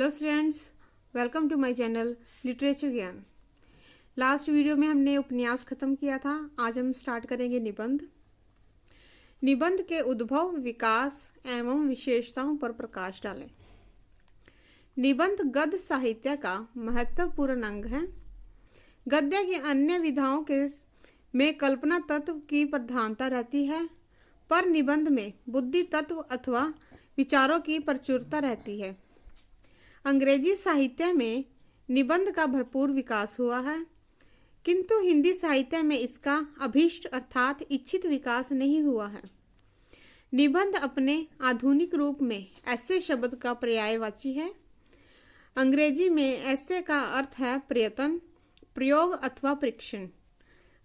Hello students, welcome to my channel literature Gyan. Last video में हमने उपन्यास खत्म किया था। आज हम स्टार्ट करेंगे निबंध। निबंध के उद्भव, विकास एवं विशेषताओं पर प्रकाश डालें। निबंध गद्य साहित्य का महत्वपूर्ण अंग है। गद्य की अन्य विधाओं के में कल्पना तत्व की प्रधानता रहती है, पर निबंध में बुद्धि तत्व अथवा विचारों की प्रचुरता रहती है। अंग्रेजी साहित्य में निबंध का भरपूर विकास हुआ है, किंतु हिंदी साहित्य में इसका अभीष्ट अर्थात इच्छित विकास नहीं हुआ है। निबंध अपने आधुनिक रूप में ऐसे शब्द का पर्यायवाची है। अंग्रेजी में ऐसे का अर्थ है प्रयत्न, प्रयोग अथवा परीक्षण।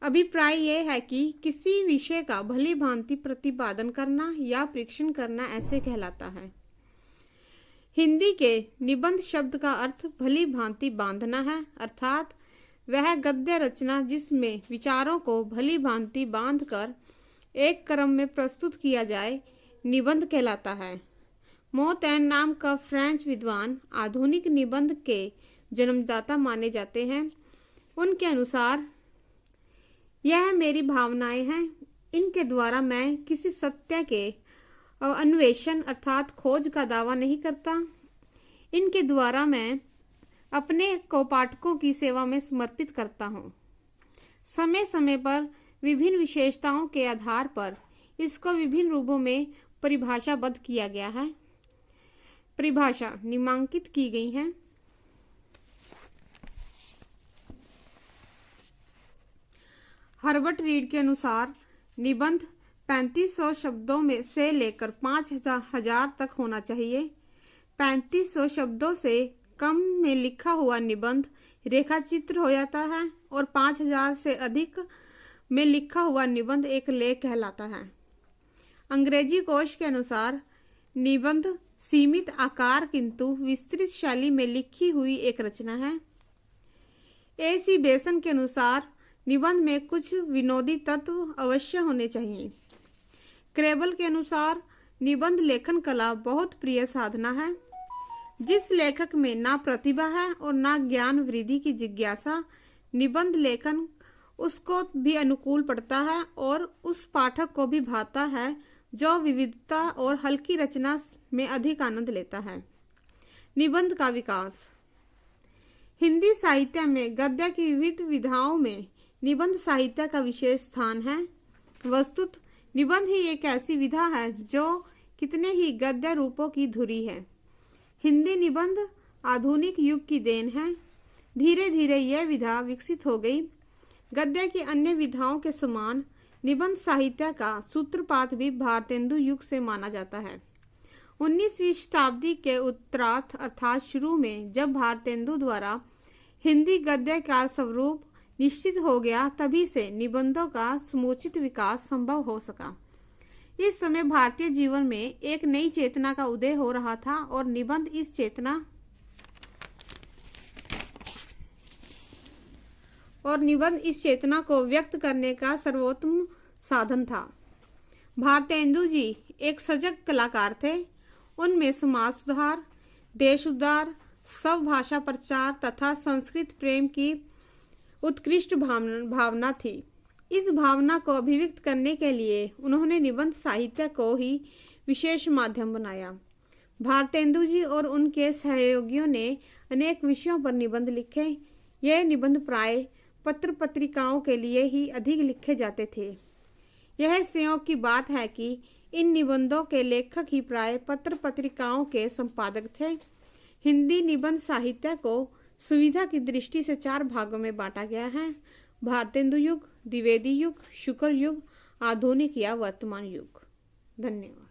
अभिप्राय यह है कि किसी विषय का भली भांति प्रतिपादन करना या परीक्षण करना ऐसे कहलाता है। हिंदी के निबंध शब्द का अर्थ भली भांति बांधना है, अर्थात वह गद्य रचना जिसमें विचारों को भली भांति बांधकर एक क्रम में प्रस्तुत किया जाए, निबंध कहलाता है। मोंतैन नाम का फ्रेंच विद्वान आधुनिक निबंध के जन्मदाता माने जाते हैं। उनके अनुसार यह मेरी भावनाएं हैं, इनके द्वारा मैं किसी सत्य के अन्वेषण अर्थात खोज का दावा नहीं करता। इनके द्वारा मैं अपने को पाठकों की सेवा में समर्पित करता हूँ। समय समय पर विभिन्न विशेषताओं के आधार पर इसको विभिन्न रूपों में परिभाषाबद्ध किया गया है। परिभाषा निम्नांकित की गई है। हर्बर्ट रीड के अनुसार निबंध 3500 शब्दों में से लेकर 5000 तक होना चाहिए। 3500 शब्दों से कम में लिखा हुआ निबंध रेखाचित्र हो जाता है और 5000 से अधिक में लिखा हुआ निबंध एक लेख कहलाता है। अंग्रेजी कोश के अनुसार निबंध सीमित आकार किंतु विस्तृत शैली में लिखी हुई एक रचना है। A.C. बेसन के अनुसार निबंध में कुछ विनोदी तत्व अवश्य होने चाहिए। क्रेबल के अनुसार निबंध लेखन कला बहुत प्रिय साधना है। जिस लेखक में ना प्रतिभा है और ना ज्ञान वृद्धि की जिज्ञासा, निबंध लेखन उसको भी अनुकूल पड़ता है और उस पाठक को भी भाता है जो विविधता और हल्की रचना में अधिक आनंद लेता है। निबंध का विकास। हिंदी साहित्य में गद्य की विविध विधाओं में निबंध साहित्य का विशेष स्थान है। वस्तुत निबंध ही एक ऐसी विधा है जो कितने ही गद्य रूपों की धुरी है। हिंदी निबंध आधुनिक युग की देन है। धीरे धीरे यह विधा विकसित हो गई। गद्य की अन्य विधाओं के समान निबंध साहित्य का सूत्रपात भी भारतेंदु युग से माना जाता है। 19वीं शताब्दी के उत्तरार्ध अर्थात शुरू में जब भारतेंदु द्वारा हिंदी गद्य का स्वरूप निश्चित हो गया, तभी से निबंधों का समुचित विकास संभव हो सका। इस समय भारतीय जीवन में एक नई चेतना का उदय हो रहा था और निबंध इस चेतना को व्यक्त करने का सर्वोत्तम साधन था। भारतेंदु जी एक सजग कलाकार थे। उनमें समाज सुधार, देश उद्धार, स्वभाषा प्रचार तथा संस्कृत प्रेम की उत्कृष्ट भावना थी। इस भावना को अभिव्यक्त करने के लिए उन्होंने निबंध साहित्य को ही विशेष माध्यम बनाया। भारतेंदु जी और उनके सहयोगियों ने अनेक विषयों पर निबंध लिखे। यह निबंध प्राय पत्र पत्रिकाओं के लिए ही अधिक लिखे जाते थे। यह संयोग की बात है कि इन निबंधों के लेखक ही प्राय पत्र पत्रिकाओं के संपादक थे। हिंदी निबंध साहित्य को सुविधा की दृष्टि से 4 भागों में बांटा गया है: भारतेंदु युग, द्विवेदी युग, शुक्ल युग, आधुनिक या वर्तमान युग। धन्यवाद।